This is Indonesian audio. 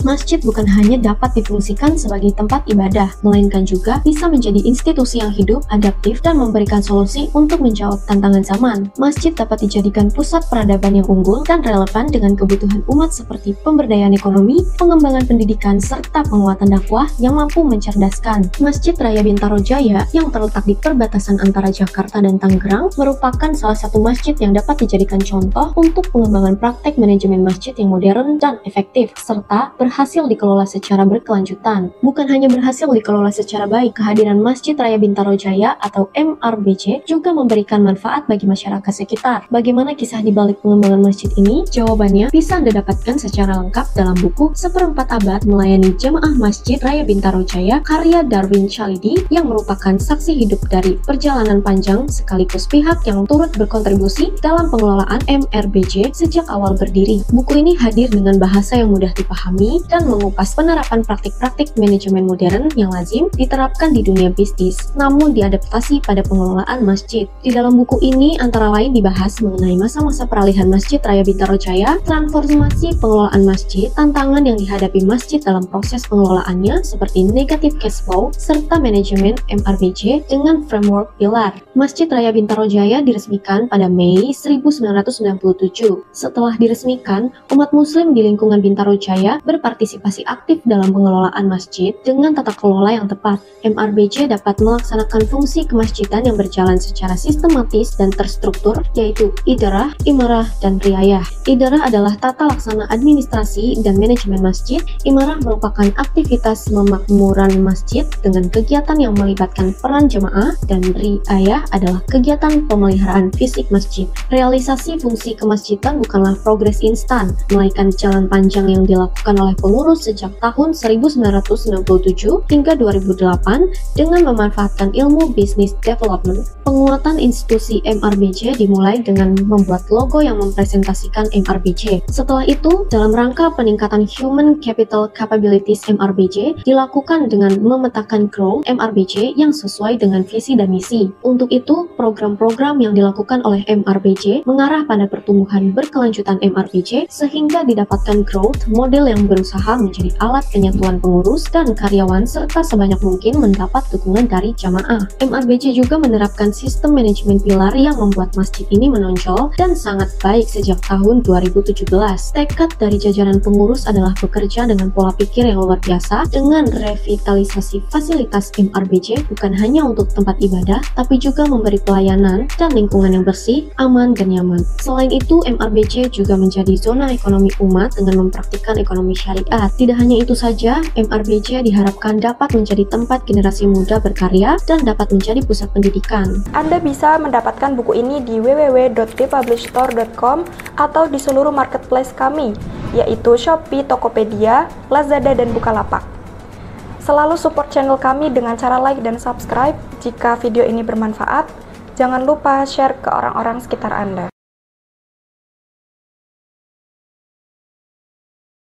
Masjid bukan hanya dapat difungsikan sebagai tempat ibadah, melainkan juga bisa menjadi institusi yang hidup, adaptif, dan memberikan solusi untuk menjawab tantangan zaman. Masjid dapat dijadikan pusat peradaban yang unggul dan relevan dengan kebutuhan umat seperti pemberdayaan ekonomi, pengembangan pendidikan, serta penguatan dakwah yang mampu mencerdaskan. Masjid Raya Bintaro Jaya yang terletak di perbatasan antara Jakarta dan Tangerang merupakan salah satu masjid yang dapat dijadikan contoh untuk pengembangan praktek manajemen masjid yang modern dan efektif, serta berhasil dikelola secara berkelanjutan. Bukan hanya berhasil dikelola secara baik, kehadiran Masjid Raya Bintaro Jaya atau MRBJ juga memberikan manfaat bagi masyarakat sekitar. Bagaimana kisah di balik pengembangan masjid ini? Jawabannya bisa Anda dapatkan secara lengkap dalam buku Seperempat Abad Melayani Jemaah Masjid Raya Bintaro Jaya karya Darwin Chalidi yang merupakan saksi hidup dari perjalanan panjang sekaligus pihak yang turut berkontribusi dalam pengelolaan MRBJ sejak awal berdiri. Buku ini hadir dengan bahasa yang mudah dipahami dan mengupas penerapan praktik-praktik manajemen modern yang lazim diterapkan di dunia bisnis, namun diadaptasi pada pengelolaan masjid. Di dalam buku ini antara lain dibahas mengenai masa-masa peralihan Masjid Raya Bintaro Jaya, transformasi pengelolaan masjid, tantangan yang dihadapi masjid dalam proses pengelolaannya seperti negative cash flow, serta manajemen MRBJ dengan framework pilar. Masjid Raya Bintaro Jaya diresmikan pada Mei 1997. Setelah diresmikan, umat muslim di lingkungan Bintaro Jaya berpartisipasi aktif dalam pengelolaan masjid dengan tata kelola yang tepat. MRBJ dapat melaksanakan fungsi kemasjidan yang berjalan secara sistematis dan terstruktur, yaitu idarah, imarah, dan riayah. Idarah adalah tata laksana administrasi dan manajemen masjid. Imarah merupakan aktivitas memakmuran masjid dengan kegiatan yang melibatkan peran jemaah, dan riayah adalah kegiatan pemeliharaan fisik masjid. Realisasi fungsi kemasjidan bukanlah progres instan, melainkan jalan panjang yang dilakukan oleh pengurus sejak tahun 1997 hingga 2008 dengan memanfaatkan ilmu business development. Penguatan institusi MRBJ dimulai dengan membuat logo yang mempresentasikan MRBJ. Setelah itu, dalam rangka peningkatan human capital capabilities MRBJ dilakukan dengan memetakan growth MRBJ yang sesuai dengan visi dan misi. Untuk itu, program-program yang dilakukan oleh MRBJ mengarah pada pertumbuhan berkelanjutan MRBJ sehingga didapatkan growth model yang berusaha menjadi alat penyatuan pengurus dan karyawan serta sebanyak mungkin mendapat dukungan dari jamaah. MRBJ juga menerapkan sistem manajemen pilar yang membuat masjid ini menonjol dan sangat baik sejak tahun 2017. Tekad dari jajaran pengurus adalah bekerja dengan pola pikir yang luar biasa dengan revitalisasi fasilitas MRBJ bukan hanya untuk tempat ibadah, tapi juga memberi pelayanan dan lingkungan yang bersih, aman, dan nyaman. Selain itu, MRBJ juga menjadi zona ekonomi umat dengan mempraktikkan ekonomi syariat. Tidak hanya itu saja, MRBJ diharapkan dapat menjadi tempat generasi muda berkarya dan dapat menjadi pusat pendidikan. Anda bisa mendapatkan buku ini di www.thepublishstore.com atau di seluruh marketplace kami, yaitu Shopee, Tokopedia, Lazada, dan Bukalapak. Selalu support channel kami dengan cara like dan subscribe. Jika video ini bermanfaat, jangan lupa share ke orang-orang sekitar Anda.